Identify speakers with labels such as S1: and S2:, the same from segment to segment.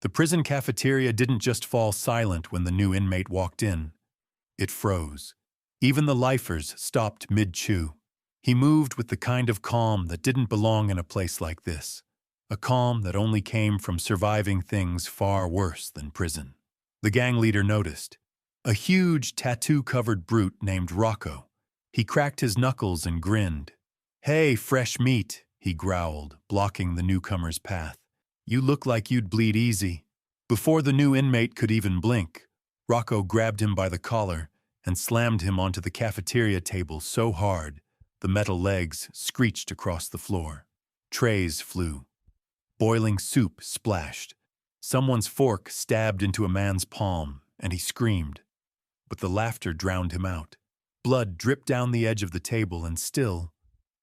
S1: The prison cafeteria didn't just fall silent when the new inmate walked in. It froze. Even the lifers stopped mid-chew. He moved with the kind of calm that didn't belong in a place like this. A calm that only came from surviving things far worse than prison. The gang leader noticed. A huge, tattoo-covered brute named Rocco. He cracked his knuckles and grinned. "Hey, fresh meat," he growled, blocking the newcomer's path. "You look like you'd bleed easy." Before the new inmate could even blink, Rocco grabbed him by the collar and slammed him onto the cafeteria table so hard, the metal legs screeched across the floor. Trays flew. Boiling soup splashed. Someone's fork stabbed into a man's palm, and he screamed. But the laughter drowned him out. Blood dripped down the edge of the table, and still,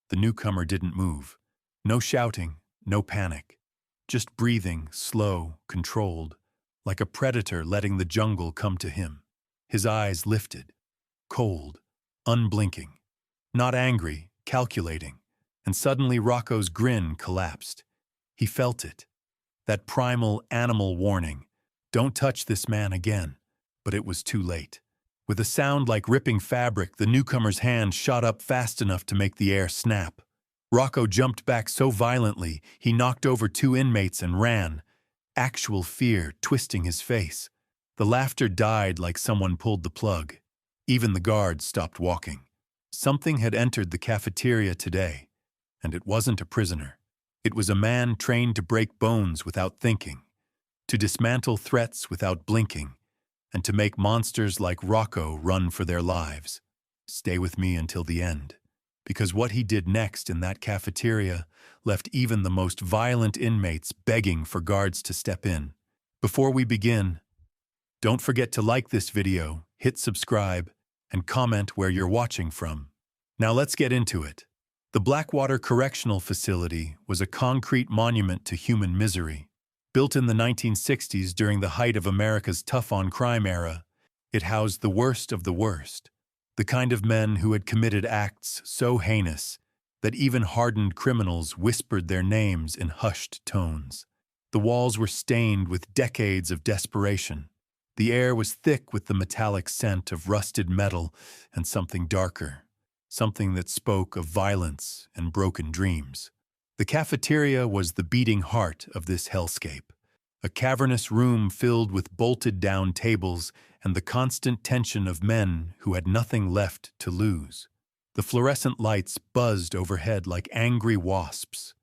S1: the newcomer didn't move. No shouting, no panic. Just breathing, slow, controlled, like a predator letting the jungle come to him. His eyes lifted. Cold, unblinking. Not angry, calculating. And suddenly Rocco's grin collapsed. He felt it. That primal animal warning. Don't touch this man again. But it was too late. With a sound like ripping fabric, the newcomer's hand shot up fast enough to make the air snap. Rocco jumped back so violently, he knocked over two inmates and ran. Actual fear twisting his face. The laughter died like someone pulled the plug. Even the guards stopped walking. Something had entered the cafeteria today, and it wasn't a prisoner. It was a man trained to break bones without thinking, to dismantle threats without blinking, and to make monsters like Rocco run for their lives. Stay with me until the end, because what he did next in that cafeteria left even the most violent inmates begging for guards to step in. Before we begin, don't forget to like this video, hit subscribe, and comment where you're watching from. Now let's get into it. The Blackwater Correctional Facility was a concrete monument to human misery. Built in the 1960s during the height of America's tough-on-crime era, it housed the worst of the worst. The kind of men who had committed acts so heinous that even hardened criminals whispered their names in hushed tones. The walls were stained with decades of desperation. The air was thick with the metallic scent of rusted metal and something darker, something that spoke of violence and broken dreams. The cafeteria was the beating heart of this hellscape, a cavernous room filled with bolted-down tables and the constant tension of men who had nothing left to lose. The fluorescent lights buzzed overhead like angry wasps,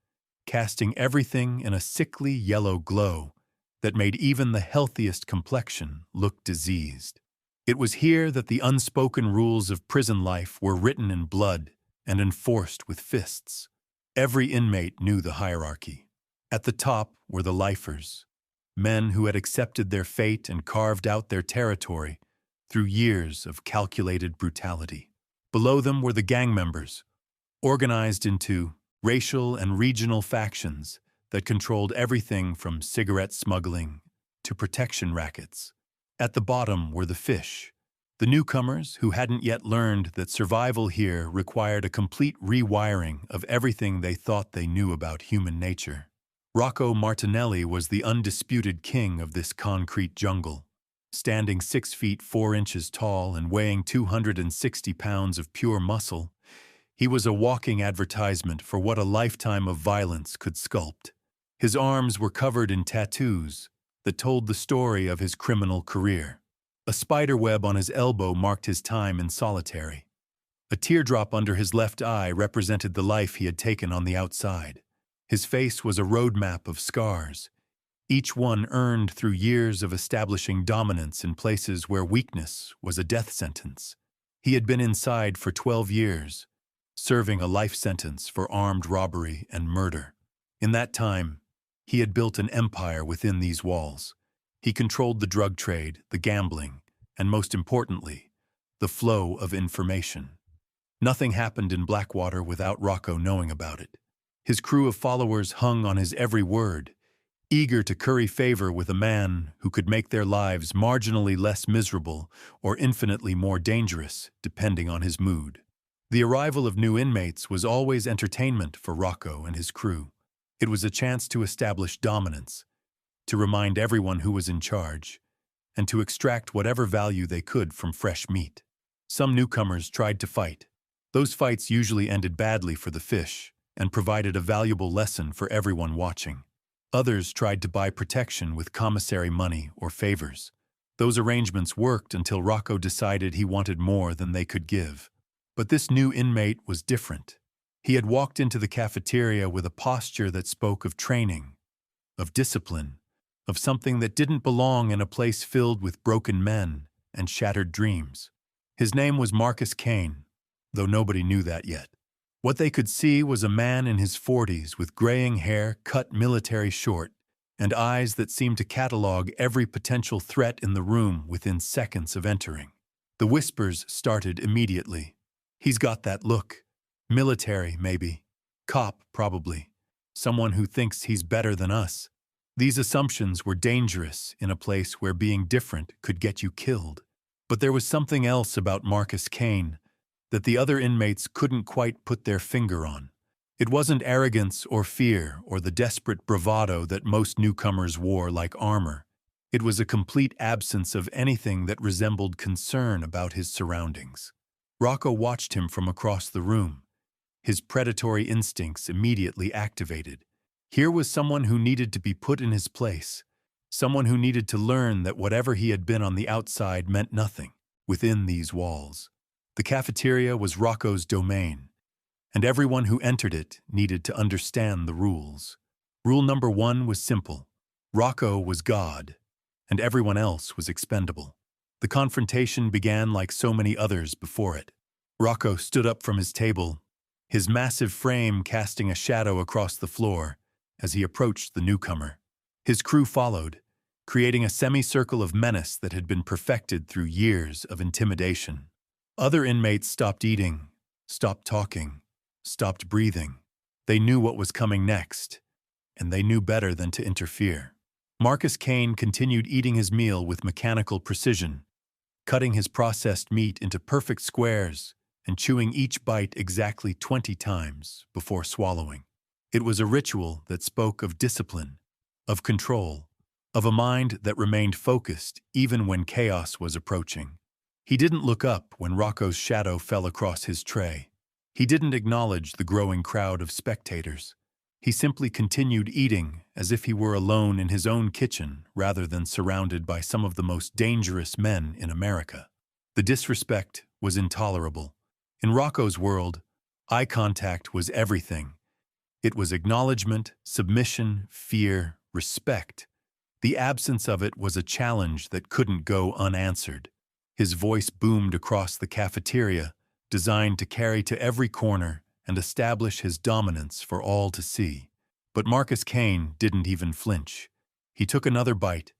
S1: casting everything in a sickly yellow glow that made even the healthiest complexion look diseased. It was here that the unspoken rules of prison life were written in blood and enforced with fists. Every inmate knew the hierarchy. At the top were the lifers, men who had accepted their fate and carved out their territory through years of calculated brutality. Below them were the gang members, organized into racial and regional factions that controlled everything from cigarette smuggling to protection rackets. At the bottom were the fish, the newcomers who hadn't yet learned that survival here required a complete rewiring of everything they thought they knew about human nature. Rocco Martinelli was the undisputed king of this concrete jungle. Standing 6 feet 4 inches tall and weighing 260 pounds of pure muscle, he was a walking advertisement for what a lifetime of violence could sculpt. His arms were covered in tattoos that told the story of his criminal career. A spiderweb on his elbow marked his time in solitary. A teardrop under his left eye represented the life he had taken on the outside. His face was a roadmap of scars, each one earned through years of establishing dominance in places where weakness was a death sentence. He had been inside for 12 years, serving a life sentence for armed robbery and murder. In that time, he had built an empire within these walls. He controlled the drug trade, the gambling, and most importantly, the flow of information. Nothing happened in Blackwater without Rocco knowing about it. His crew of followers hung on his every word, eager to curry favor with a man who could make their lives marginally less miserable or infinitely more dangerous, depending on his mood. The arrival of new inmates was always entertainment for Rocco and his crew. It was a chance to establish dominance, to remind everyone who was in charge, and to extract whatever value they could from fresh meat. Some newcomers tried to fight. Those fights usually ended badly for the fish and provided a valuable lesson for everyone watching. Others tried to buy protection with commissary money or favors. Those arrangements worked until Rocco decided he wanted more than they could give. But this new inmate was different. He had walked into the cafeteria with a posture that spoke of training, of discipline, of something that didn't belong in a place filled with broken men and shattered dreams. His name was Marcus Kane, though nobody knew that yet. What they could see was a man in his 40s with graying hair cut military short and eyes that seemed to catalog every potential threat in the room within seconds of entering. The whispers started immediately. He's got that look. Military, maybe. Cop, probably. Someone who thinks he's better than us. These assumptions were dangerous in a place where being different could get you killed. But there was something else about Marcus Kane that the other inmates couldn't quite put their finger on. It wasn't arrogance or fear or the desperate bravado that most newcomers wore like armor. It was a complete absence of anything that resembled concern about his surroundings. Rocco watched him from across the room. His predatory instincts immediately activated. Here was someone who needed to be put in his place, someone who needed to learn that whatever he had been on the outside meant nothing within these walls. The cafeteria was Rocco's domain, and everyone who entered it needed to understand the rules. Rule number 1 was simple. Rocco was God, and everyone else was expendable. The confrontation began like so many others before it. Rocco stood up from his table, his massive frame casting a shadow across the floor as he approached the newcomer. His crew followed, creating a semicircle of menace that had been perfected through years of intimidation. Other inmates stopped eating, stopped talking, stopped breathing. They knew what was coming next, and they knew better than to interfere. Marcus Kane continued eating his meal with mechanical precision, cutting his processed meat into perfect squares and chewing each bite exactly 20 times before swallowing. It was a ritual that spoke of discipline, of control, of a mind that remained focused even when chaos was approaching. He didn't look up when Rocco's shadow fell across his tray. He didn't acknowledge the growing crowd of spectators. He simply continued eating as if he were alone in his own kitchen rather than surrounded by some of the most dangerous men in America. The disrespect was intolerable. In Rocco's world, eye contact was everything. It was acknowledgement, submission, fear, respect. The absence of it was a challenge that couldn't go unanswered. His voice boomed across the cafeteria, designed to carry to every corner and establish his dominance for all to see. But Marcus Kane didn't even flinch. He took another bite,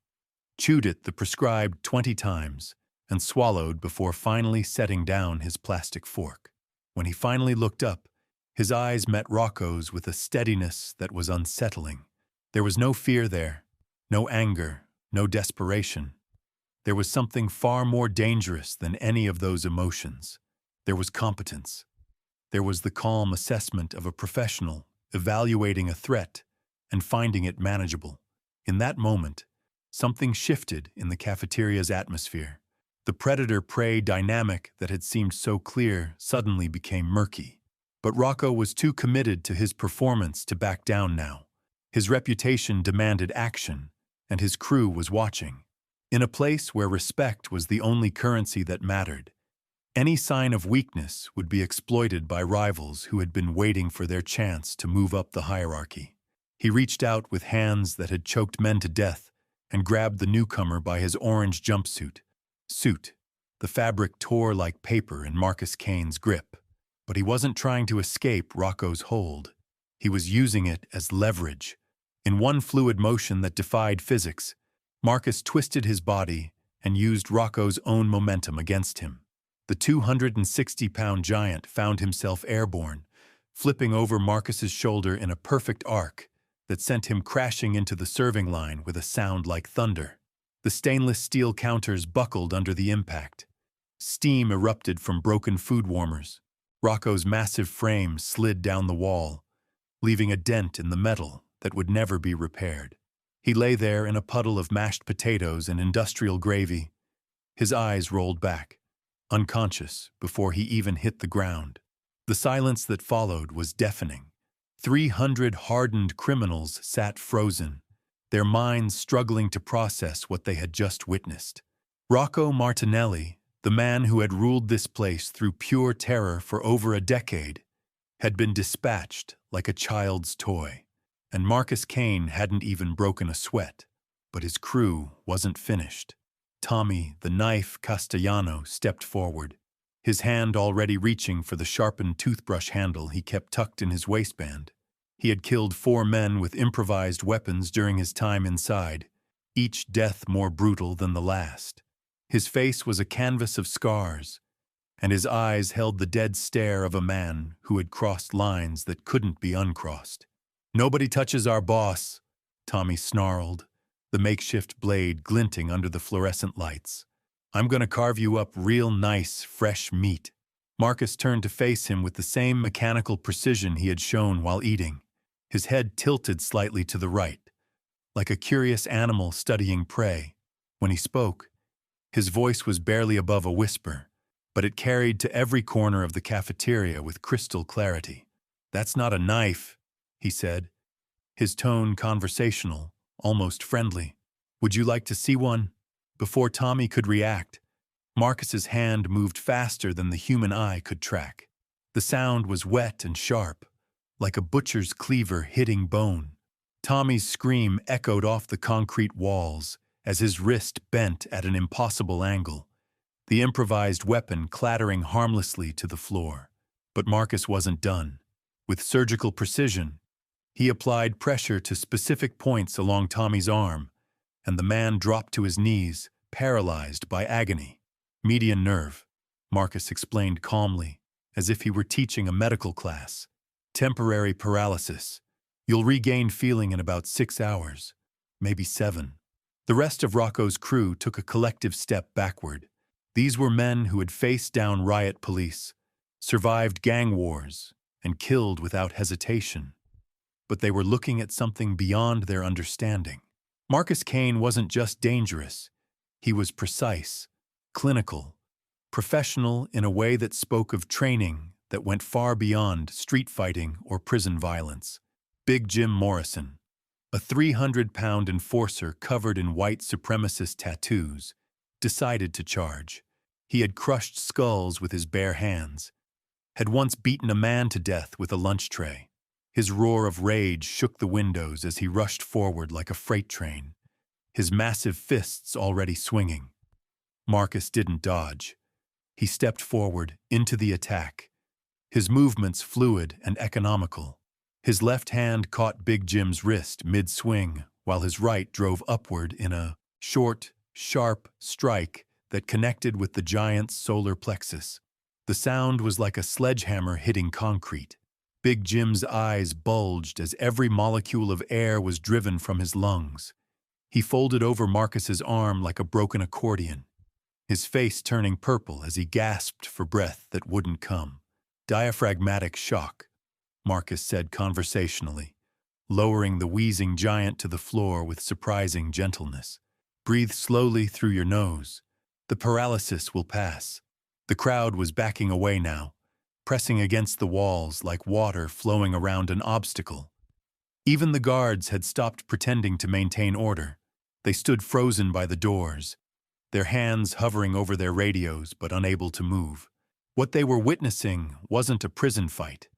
S1: chewed it the prescribed 20 times, and swallowed before finally setting down his plastic fork. When he finally looked up, his eyes met Rocco's with a steadiness that was unsettling. There was no fear there, no anger, no desperation. There was something far more dangerous than any of those emotions. There was competence. There was the calm assessment of a professional, evaluating a threat and finding it manageable. In that moment, something shifted in the cafeteria's atmosphere. The predator-prey dynamic that had seemed so clear suddenly became murky. But Rocco was too committed to his performance to back down now. His reputation demanded action, and his crew was watching. In a place where respect was the only currency that mattered, any sign of weakness would be exploited by rivals who had been waiting for their chance to move up the hierarchy. He reached out with hands that had choked men to death and grabbed the newcomer by his orange jumpsuit. The fabric tore like paper in Marcus Kane's grip. But he wasn't trying to escape Rocco's hold. He was using it as leverage. In one fluid motion that defied physics, Marcus twisted his body and used Rocco's own momentum against him. The 260-pound giant found himself airborne, flipping over Marcus's shoulder in a perfect arc that sent him crashing into the serving line with a sound like thunder. The stainless steel counters buckled under the impact. Steam erupted from broken food warmers. Rocco's massive frame slid down the wall, leaving a dent in the metal that would never be repaired. He lay there in a puddle of mashed potatoes and industrial gravy. His eyes rolled back, unconscious before he even hit the ground. The silence that followed was deafening. 300 hardened criminals sat frozen, their minds struggling to process what they had just witnessed. Rocco Martinelli, the man who had ruled this place through pure terror for over a decade, had been dispatched like a child's toy. And Marcus Kane hadn't even broken a sweat. But his crew wasn't finished. Tommy, the knife Castellano, stepped forward, his hand already reaching for the sharpened toothbrush handle he kept tucked in his waistband. He had killed 4 men with improvised weapons during his time inside, each death more brutal than the last. His face was a canvas of scars, and his eyes held the dead stare of a man who had crossed lines that couldn't be uncrossed. "Nobody touches our boss," Tommy snarled, the makeshift blade glinting under the fluorescent lights. "I'm gonna carve you up real nice, fresh meat." Marcus turned to face him with the same mechanical precision he had shown while eating, his head tilted slightly to the right, like a curious animal studying prey. When he spoke, his voice was barely above a whisper, but it carried to every corner of the cafeteria with crystal clarity. "That's not a knife," he said, his tone conversational, almost friendly. "Would you like to see one?" Before Tommy could react, Marcus's hand moved faster than the human eye could track. The sound was wet and sharp, like a butcher's cleaver hitting bone. Tommy's scream echoed off the concrete walls as his wrist bent at an impossible angle, the improvised weapon clattering harmlessly to the floor. But Marcus wasn't done. With surgical precision, he applied pressure to specific points along Tommy's arm, and the man dropped to his knees, paralyzed by agony. "Median nerve," Marcus explained calmly, as if he were teaching a medical class. "Temporary paralysis. You'll regain feeling in about 6 hours, maybe 7. The rest of Rocco's crew took a collective step backward. These were men who had faced down riot police, survived gang wars, and killed without hesitation. But they were looking at something beyond their understanding. Marcus Kane wasn't just dangerous. He was precise, clinical, professional in a way that spoke of training that went far beyond street fighting or prison violence. Big Jim Morrison, a 300-pound enforcer covered in white supremacist tattoos, decided to charge. He had crushed skulls with his bare hands, had once beaten a man to death with a lunch tray. His roar of rage shook the windows as he rushed forward like a freight train, his massive fists already swinging. Marcus didn't dodge. He stepped forward into the attack, his movements fluid and economical. His left hand caught Big Jim's wrist mid-swing, while his right drove upward in a short, sharp strike that connected with the giant's solar plexus. The sound was like a sledgehammer hitting concrete. Big Jim's eyes bulged as every molecule of air was driven from his lungs. He folded over Marcus's arm like a broken accordion, his face turning purple as he gasped for breath that wouldn't come. "Diaphragmatic shock," Marcus said conversationally, lowering the wheezing giant to the floor with surprising gentleness. "Breathe slowly through your nose. The paralysis will pass." The crowd was backing away now, pressing against the walls like water flowing around an obstacle. Even the guards had stopped pretending to maintain order. They stood frozen by the doors, their hands hovering over their radios but unable to move. What they were witnessing wasn't a prison fight.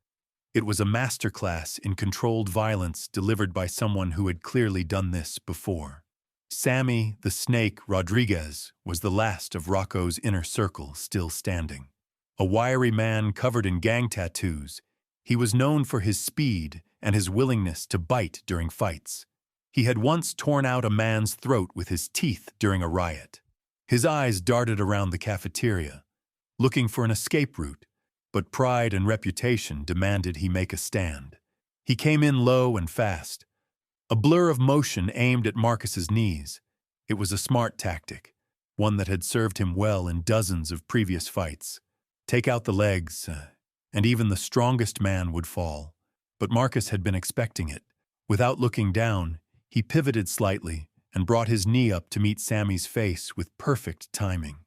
S1: It was a masterclass in controlled violence delivered by someone who had clearly done this before. Sammy the Snake Rodriguez was the last of Rocco's inner circle still standing. A wiry man covered in gang tattoos, he was known for his speed and his willingness to bite during fights. He had once torn out a man's throat with his teeth during a riot. His eyes darted around the cafeteria, looking for an escape route, but pride and reputation demanded he make a stand. He came in low and fast, a blur of motion aimed at Marcus's knees. It was a smart tactic, one that had served him well in dozens of previous fights. Take out the legs, and even the strongest man would fall. But Marcus had been expecting it. Without looking down, He pivoted slightly and brought his knee up to meet Sammy's face with perfect timing.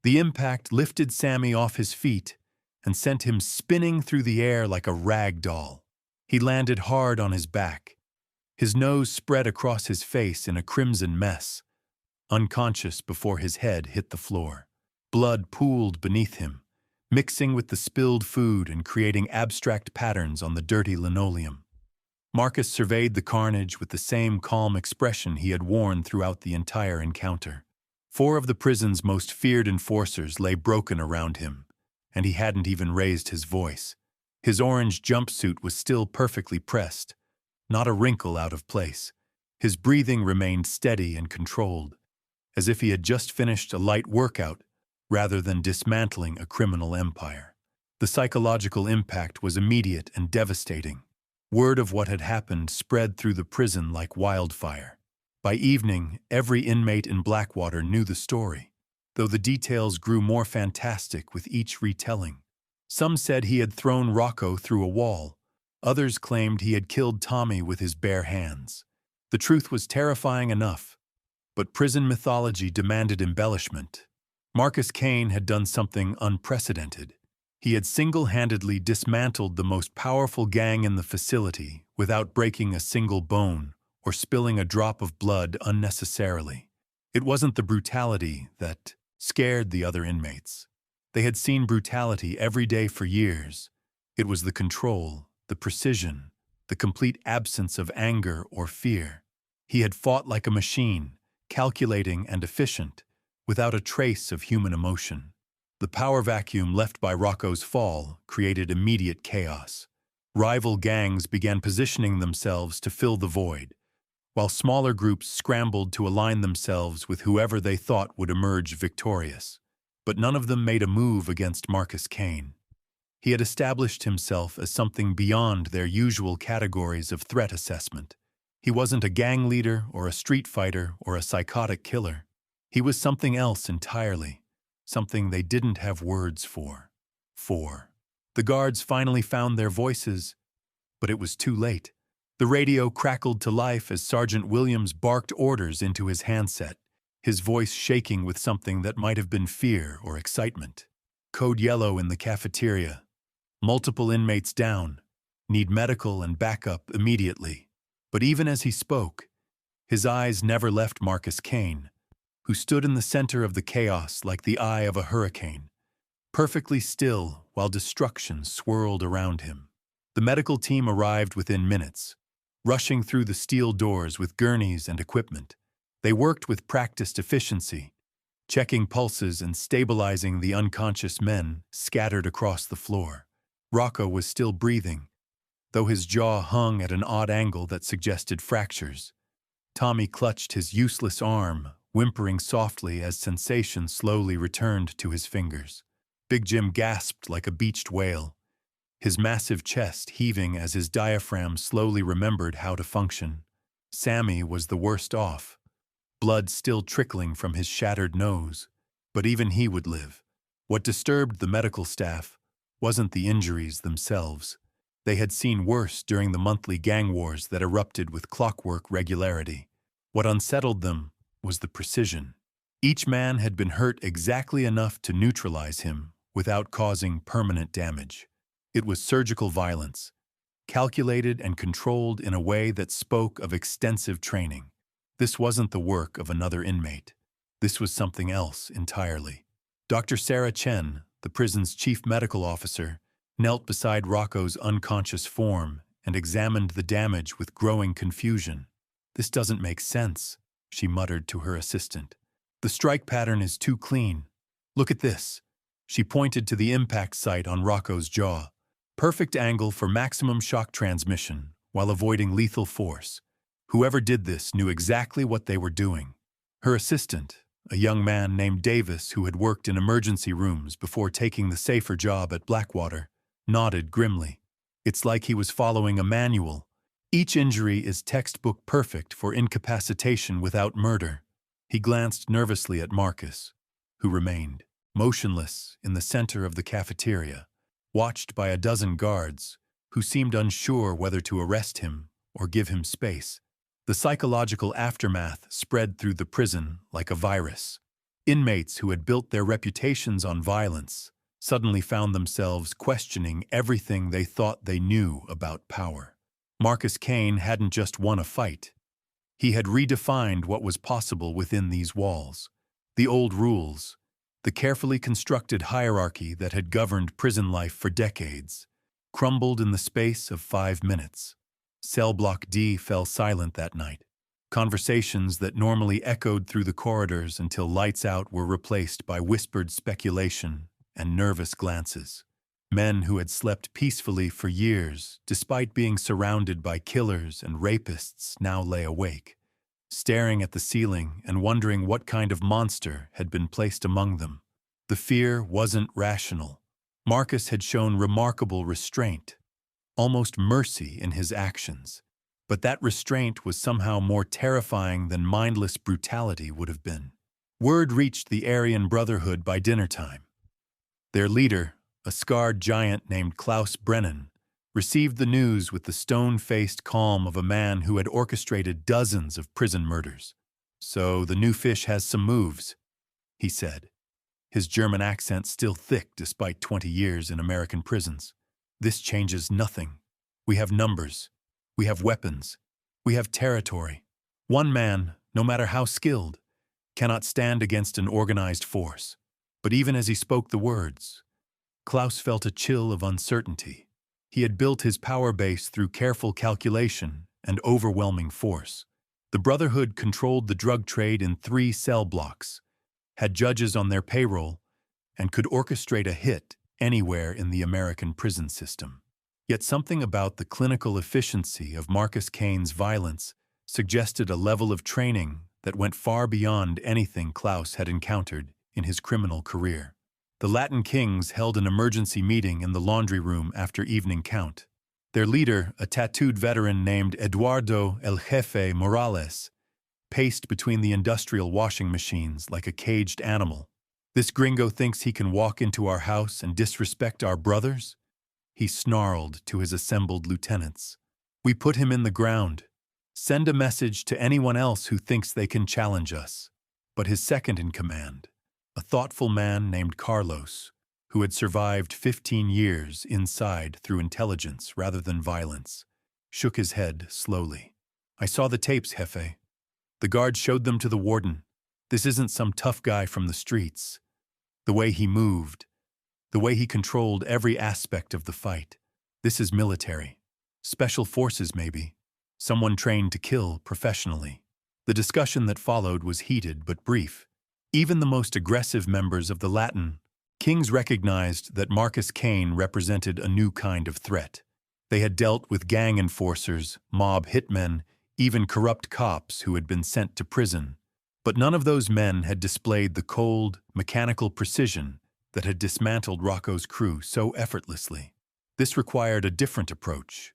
S1: The impact lifted Sammy off his feet and sent him spinning through the air like a rag doll. He landed hard on his back. His nose spread across his face in a crimson mess, unconscious before his head hit the floor. Blood pooled beneath him, mixing with the spilled food and creating abstract patterns on the dirty linoleum. Marcus surveyed the carnage with the same calm expression he had worn throughout the entire encounter. 4 of the prison's most feared enforcers lay broken around him, and he hadn't even raised his voice. His orange jumpsuit was still perfectly pressed, not a wrinkle out of place. His breathing remained steady and controlled, as if he had just finished a light workout rather than dismantling a criminal empire. The psychological impact was immediate and devastating. Word of what had happened spread through the prison like wildfire. By evening, every inmate in Blackwater knew the story, though the details grew more fantastic with each retelling. Some said he had thrown Rocco through a wall. Others claimed he had killed Tommy with his bare hands. The truth was terrifying enough, but prison mythology demanded embellishment. Marcus Kane had done something unprecedented. He had single-handedly dismantled the most powerful gang in the facility without breaking a single bone or spilling a drop of blood unnecessarily. It wasn't the brutality that scared the other inmates. They had seen brutality every day for years. It was the control, the precision, the complete absence of anger or fear. He had fought like a machine, calculating and efficient, without a trace of human emotion. The power vacuum left by Rocco's fall created immediate chaos. Rival gangs began positioning themselves to fill the void, while smaller groups scrambled to align themselves with whoever they thought would emerge victorious. But none of them made a move against Marcus Kane. He had established himself as something beyond their usual categories of threat assessment. He wasn't a gang leader or a street fighter or a psychotic killer. He was something else entirely. Something they didn't have words for. The guards finally found their voices, but it was too late. The radio crackled to life as Sergeant Williams barked orders into his handset, his voice shaking with something that might have been fear or excitement. Code yellow in the cafeteria. Multiple inmates down. Need medical and backup immediately. But even as he spoke, his eyes never left Marcus Kane, who stood in the center of the chaos like the eye of a hurricane, perfectly still while destruction swirled around him. The medical team arrived within minutes, rushing through the steel doors with gurneys and equipment. They worked with practiced efficiency, checking pulses and stabilizing the unconscious men scattered across the floor. Rocco was still breathing, though his jaw hung at an odd angle that suggested fractures. Tommy clutched his useless arm, whimpering softly as sensation slowly returned to his fingers. Big Jim gasped like a beached whale, his massive chest heaving as his diaphragm slowly remembered how to function. Sammy was the worst off, blood still trickling from his shattered nose, but even he would live. What disturbed the medical staff wasn't the injuries themselves. They had seen worse during the monthly gang wars that erupted with clockwork regularity. What unsettled them was the precision. Each man had been hurt exactly enough to neutralize him without causing permanent damage. It was surgical violence, calculated and controlled in a way that spoke of extensive training. This wasn't the work of another inmate. This was something else entirely. Dr. Sarah Chen, the prison's chief medical officer, knelt beside Rocco's unconscious form and examined the damage with growing confusion. "This doesn't make sense," she muttered to her assistant. "The strike pattern is too clean. Look at this." She pointed to the impact site on Rocco's jaw. Perfect angle for maximum shock transmission while avoiding lethal force. Whoever did this knew exactly what they were doing. Her assistant, a young man named Davis who had worked in emergency rooms before taking the safer job at Blackwater, nodded grimly. It's like he was following a manual. Each injury is textbook perfect for incapacitation without murder. He glanced nervously at Marcus, who remained motionless in the center of the cafeteria, watched by a dozen guards who seemed unsure whether to arrest him or give him space. The psychological aftermath spread through the prison like a virus. Inmates who had built their reputations on violence suddenly found themselves questioning everything they thought they knew about power. Marcus Kane hadn't just won a fight. He had redefined what was possible within these walls. The old rules, the carefully constructed hierarchy that had governed prison life for decades, crumbled in the space of 5 minutes. Cell Block D fell silent that night. Conversations that normally echoed through the corridors until lights out were replaced by whispered speculation and nervous glances. Men who had slept peacefully for years, despite being surrounded by killers and rapists, now lay awake, staring at the ceiling and wondering what kind of monster had been placed among them. The fear wasn't rational. Marcus had shown remarkable restraint, almost mercy in his actions, but that restraint was somehow more terrifying than mindless brutality would have been. Word reached the Aryan Brotherhood by dinner time. Their leader, a scarred giant named Klaus Brennan, received the news with the stone-faced calm of a man who had orchestrated dozens of prison murders. "So the new fish has some moves," he said, his German accent still thick despite 20 years in American prisons. "This changes nothing. We have numbers. We have weapons. We have territory. One man, no matter how skilled, cannot stand against an organized force." But even as he spoke the words, Klaus felt a chill of uncertainty. He had built his power base through careful calculation and overwhelming force. The Brotherhood controlled the drug trade in 3 cell blocks, had judges on their payroll, and could orchestrate a hit anywhere in the American prison system. Yet something about the clinical efficiency of Marcus Kane's violence suggested a level of training that went far beyond anything Klaus had encountered in his criminal career. The Latin Kings held an emergency meeting in the laundry room after evening count. Their leader, a tattooed veteran named Eduardo El Jefe Morales, paced between the industrial washing machines like a caged animal. "This gringo thinks he can walk into our house and disrespect our brothers?" he snarled to his assembled lieutenants. "We put him in the ground. Send a message to anyone else who thinks they can challenge us." But his second in command, a thoughtful man named Carlos, who had survived 15 years inside through intelligence rather than violence, shook his head slowly. "I saw the tapes, Jefe. The guards showed them to the warden. This isn't some tough guy from the streets. The way he moved, the way he controlled every aspect of the fight. This is military. Special forces, maybe. Someone trained to kill professionally." The discussion that followed was heated but brief. Even the most aggressive members of the Latin Kings recognized that Marcus Kane represented a new kind of threat. They had dealt with gang enforcers, mob hitmen, even corrupt cops who had been sent to prison. But none of those men had displayed the cold, mechanical precision that had dismantled Rocco's crew so effortlessly. This required a different approach,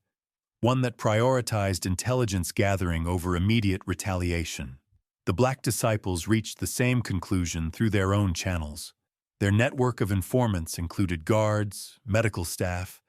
S1: one that prioritized intelligence gathering over immediate retaliation. The Black Disciples reached the same conclusion through their own channels. Their network of informants included guards, medical staff,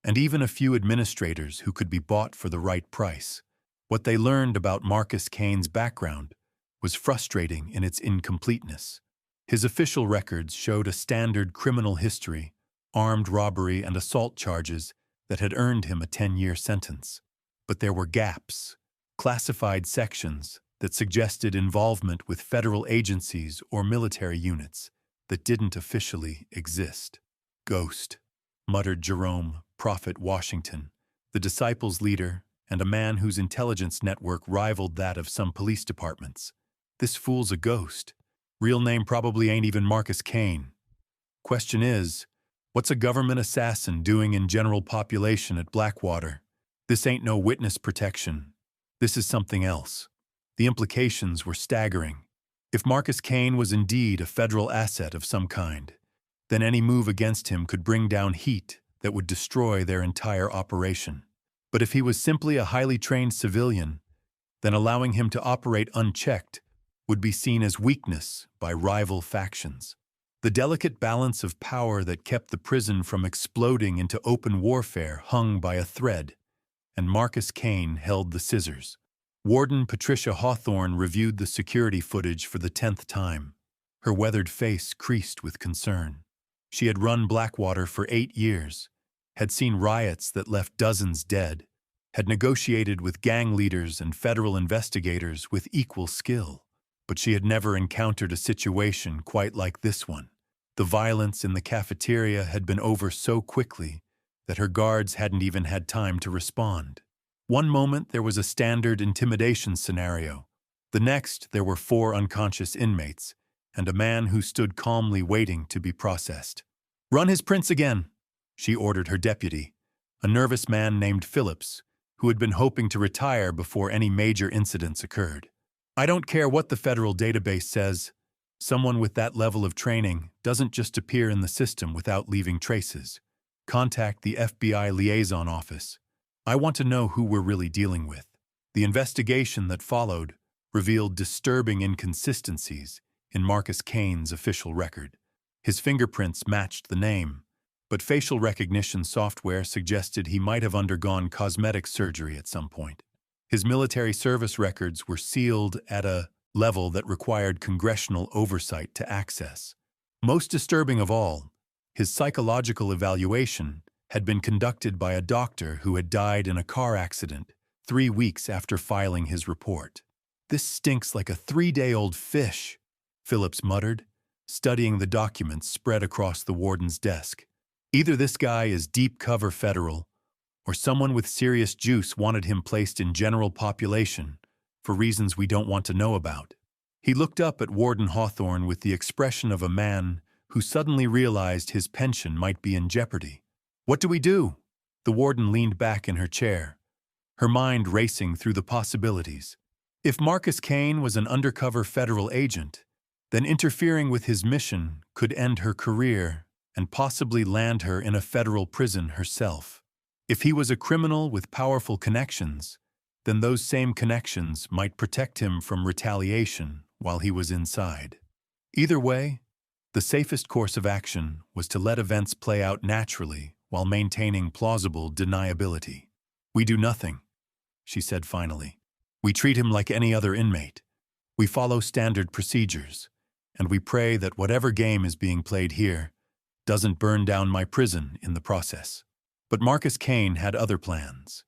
S1: and even a few administrators who could be bought for the right price. What they learned about Marcus Kane's background was frustrating in its incompleteness. His official records showed a standard criminal history, armed robbery and assault charges that had earned him a 10-year sentence. But there were gaps, classified sections that suggested involvement with federal agencies or military units that didn't officially exist. "Ghost," muttered Jerome Prophet Washington, the Disciples' leader and a man whose intelligence network rivaled that of some police departments. "This fool's a ghost. Real name probably ain't even Marcus Kane. Question is, what's a government assassin doing in general population at Blackwater? This ain't no witness protection. This is something else." The implications were staggering. If Marcus Kane was indeed a federal asset of some kind, then any move against him could bring down heat that would destroy their entire operation. But if he was simply a highly trained civilian, then allowing him to operate unchecked would be seen as weakness by rival factions. The delicate balance of power that kept the prison from exploding into open warfare hung by a thread, and Marcus Kane held the scissors. Warden Patricia Hawthorne reviewed the security footage for the 10th time. Her weathered face creased with concern. She had run Blackwater for 8 years, had seen riots that left dozens dead, had negotiated with gang leaders and federal investigators with equal skill. But she had never encountered a situation quite like this one. The violence in the cafeteria had been over so quickly that her guards hadn't even had time to respond. One moment there was a standard intimidation scenario. The next there were 4 unconscious inmates and a man who stood calmly waiting to be processed. "Run his prints again," she ordered her deputy, a nervous man named Phillips, who had been hoping to retire before any major incidents occurred. "I don't care what the federal database says. Someone with that level of training doesn't just appear in the system without leaving traces. Contact the FBI liaison office. I want to know who we're really dealing with." The investigation that followed revealed disturbing inconsistencies in Marcus Kane's official record. His fingerprints matched the name, but facial recognition software suggested he might have undergone cosmetic surgery at some point. His military service records were sealed at a level that required congressional oversight to access. Most disturbing of all, his psychological evaluation had been conducted by a doctor who had died in a car accident 3 weeks after filing his report. "This stinks like a 3-day-old fish," Phillips muttered, studying the documents spread across the warden's desk. Either this guy is deep cover federal, or someone with serious juice wanted him placed in general population for reasons we don't want to know about. He looked up at Warden Hawthorne with the expression of a man who suddenly realized his pension might be in jeopardy. "What do we do?" The warden leaned back in her chair, her mind racing through the possibilities. If Marcus Kane was an undercover federal agent, then interfering with his mission could end her career and possibly land her in a federal prison herself. If he was a criminal with powerful connections, then those same connections might protect him from retaliation while he was inside. Either way, the safest course of action was to let events play out naturally while maintaining plausible deniability. "We do nothing," she said finally. "We treat him like any other inmate. We follow standard procedures, and we pray that whatever game is being played here doesn't burn down my prison in the process." But Marcus Kane had other plans.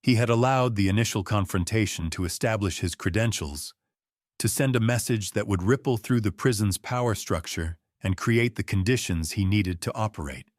S1: He had allowed the initial confrontation to establish his credentials, to send a message that would ripple through the prison's power structure and create the conditions he needed to operate.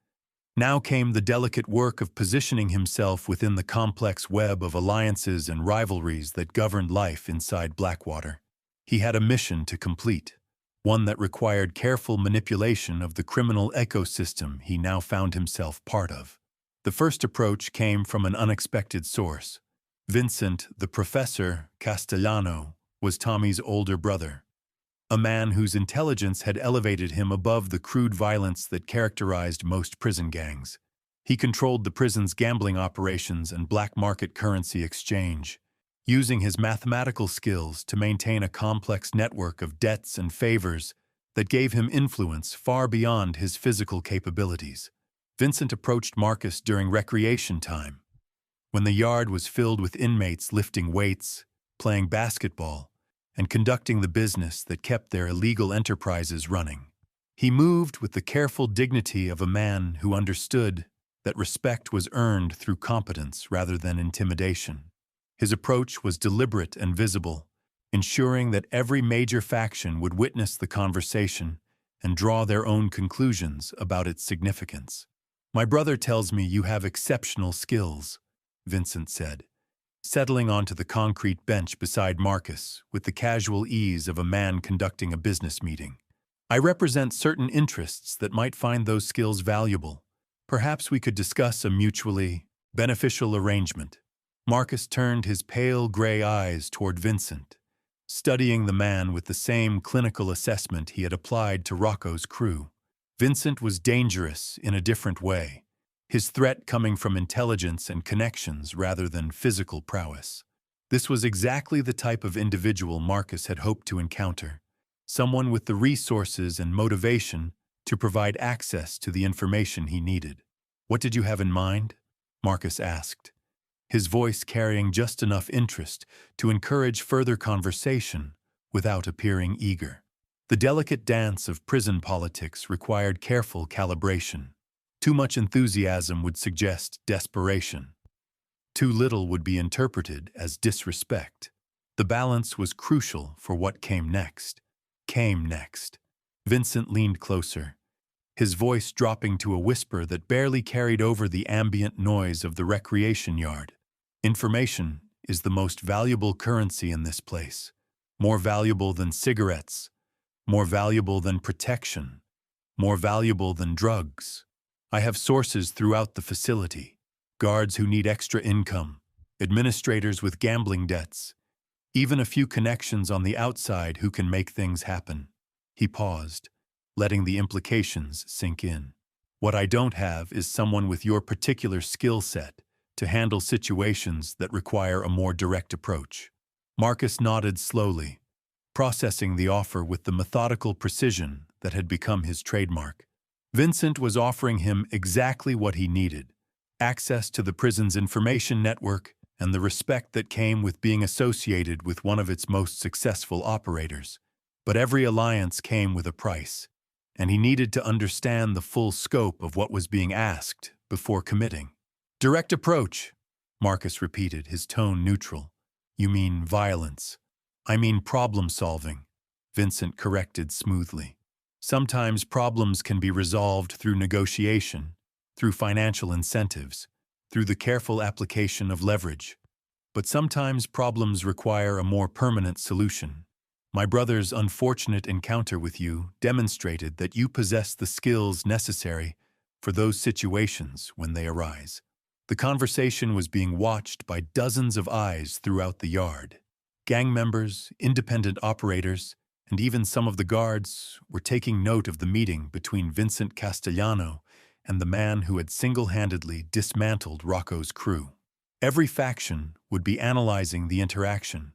S1: Now came the delicate work of positioning himself within the complex web of alliances and rivalries that governed life inside Blackwater. He had a mission to complete, one that required careful manipulation of the criminal ecosystem he now found himself part of. The first approach came from an unexpected source. Vincent, the Professor Castellano, was Tommy's older brother, a man whose intelligence had elevated him above the crude violence that characterized most prison gangs. He controlled the prison's gambling operations and black market currency exchange, using his mathematical skills to maintain a complex network of debts and favors that gave him influence far beyond his physical capabilities. Vincent approached Marcus during recreation time, when the yard was filled with inmates lifting weights, playing basketball, and conducting the business that kept their illegal enterprises running. He moved with the careful dignity of a man who understood that respect was earned through competence rather than intimidation. His approach was deliberate and visible, ensuring that every major faction would witness the conversation and draw their own conclusions about its significance. "My brother tells me you have exceptional skills," Vincent said, settling onto the concrete bench beside Marcus with the casual ease of a man conducting a business meeting. "I represent certain interests that might find those skills valuable. Perhaps we could discuss a mutually beneficial arrangement." Marcus turned his pale gray eyes toward Vincent, studying the man with the same clinical assessment he had applied to Rocco's crew. Vincent was dangerous in a different way, his threat coming from intelligence and connections rather than physical prowess. This was exactly the type of individual Marcus had hoped to encounter, someone with the resources and motivation to provide access to the information he needed. "What did you have in mind?" Marcus asked. his voice carrying just enough interest to encourage further conversation without appearing eager. The delicate dance of prison politics required careful calibration. Too much enthusiasm would suggest desperation. Too little would be interpreted as disrespect. The balance was crucial for what came next. Vincent leaned closer, his voice dropping to a whisper that barely carried over the ambient noise of the recreation yard. Information is the most valuable currency in this place. More valuable than cigarettes, more valuable than protection, more valuable than drugs. I have sources throughout the facility. Guards who need extra income, administrators with gambling debts, even a few connections on the outside who can make things happen. He paused, letting the implications sink in. What I don't have is someone with your particular skill set to handle situations that require a more direct approach. Marcus nodded slowly, processing the offer with the methodical precision that had become his trademark. Vincent was offering him exactly what he needed: access to the prison's information network and the respect that came with being associated with one of its most successful operators. But every alliance came with a price, and he needed to understand the full scope of what was being asked before committing. Direct approach, Marcus repeated, his tone neutral. You mean violence. I mean problem-solving, Vincent corrected smoothly. Sometimes problems can be resolved through negotiation, through financial incentives, through the careful application of leverage. But sometimes problems require a more permanent solution. My brother's unfortunate encounter with you demonstrated that you possess the skills necessary for those situations when they arise. The conversation was being watched by dozens of eyes throughout the yard. Gang members, independent operators, and even some of the guards were taking note of the meeting between Vincent Castellano and the man who had single-handedly dismantled Rocco's crew. Every faction would be analyzing the interaction,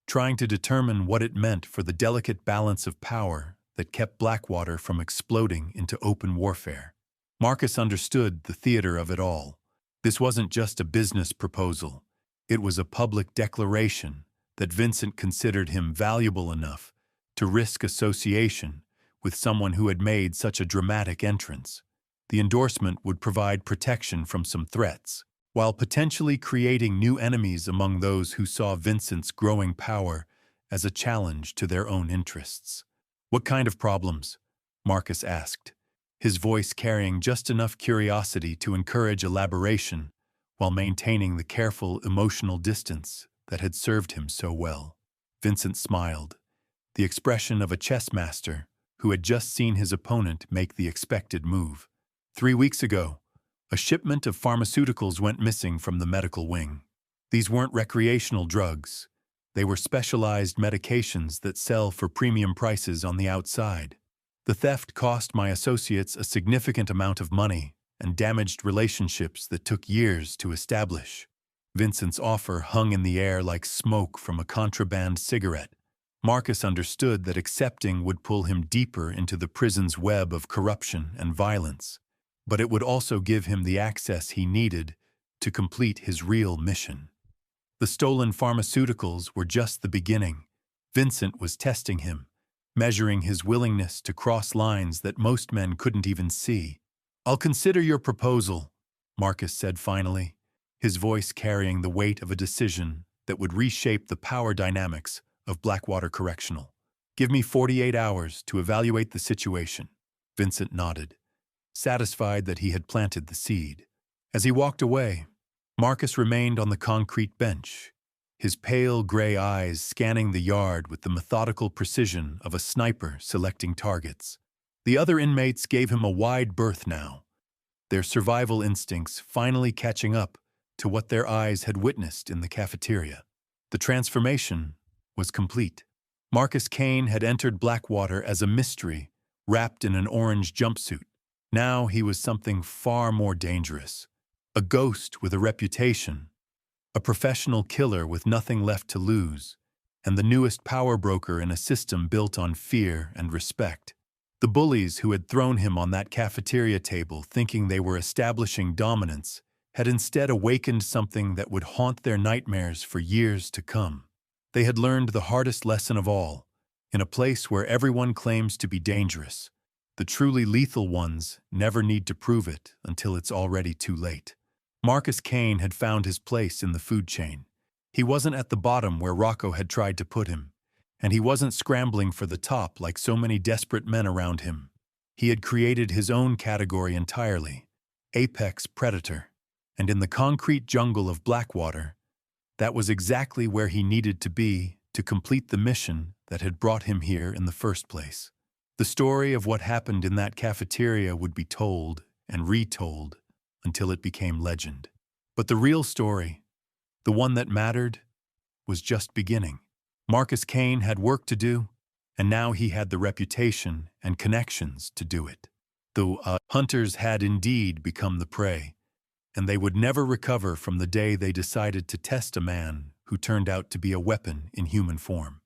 S1: trying to determine what it meant for the delicate balance of power that kept Blackwater from exploding into open warfare. Marcus understood the theater of it all. This wasn't just a business proposal. It was a public declaration that Vincent considered him valuable enough to risk association with someone who had made such a dramatic entrance. The endorsement would provide protection from some threats, while potentially creating new enemies among those who saw Vincent's growing power as a challenge to their own interests. What kind of problems? Marcus asked, his voice carrying just enough curiosity to encourage elaboration while maintaining the careful emotional distance that had served him so well. Vincent smiled, the expression of a chess master who had just seen his opponent make the expected move. 3 weeks ago, a shipment of pharmaceuticals went missing from the medical wing. These weren't recreational drugs. They were specialized medications that sell for premium prices on the outside. The theft cost my associates a significant amount of money and damaged relationships that took years to establish. Vincent's offer hung in the air like smoke from a contraband cigarette. Marcus understood that accepting would pull him deeper into the prison's web of corruption and violence, but it would also give him the access he needed to complete his real mission. The stolen pharmaceuticals were just the beginning. Vincent was testing him, measuring his willingness to cross lines that most men couldn't even see. I'll consider your proposal, Marcus said finally, his voice carrying the weight of a decision that would reshape the power dynamics of Blackwater Correctional. Give me 48 hours to evaluate the situation. Vincent nodded, satisfied that he had planted the seed. As he walked away, Marcus remained on the concrete bench, his pale gray eyes scanning the yard with the methodical precision of a sniper selecting targets. The other inmates gave him a wide berth now, their survival instincts finally catching up to what their eyes had witnessed in the cafeteria. The transformation was complete. Marcus Kane had entered Blackwater as a mystery, wrapped in an orange jumpsuit. Now he was something far more dangerous. A ghost with a reputation, a professional killer with nothing left to lose, and the newest power broker in a system built on fear and respect. The bullies who had thrown him on that cafeteria table thinking they were establishing dominance had instead awakened something that would haunt their nightmares for years to come. They had learned the hardest lesson of all. In a place where everyone claims to be dangerous, the truly lethal ones never need to prove it until it's already too late. Marcus Kane had found his place in the food chain. He wasn't at the bottom where Rocco had tried to put him, and he wasn't scrambling for the top like so many desperate men around him. He had created his own category entirely, apex predator, and in the concrete jungle of Blackwater, that was exactly where he needed to be to complete the mission that had brought him here in the first place. The story of what happened in that cafeteria would be told and retold until it became legend. But the real story, the one that mattered, was just beginning. Marcus Kane had work to do, and now he had the reputation and connections to do it. The hunters had indeed become the prey, and they would never recover from the day they decided to test a man who turned out to be a weapon in human form.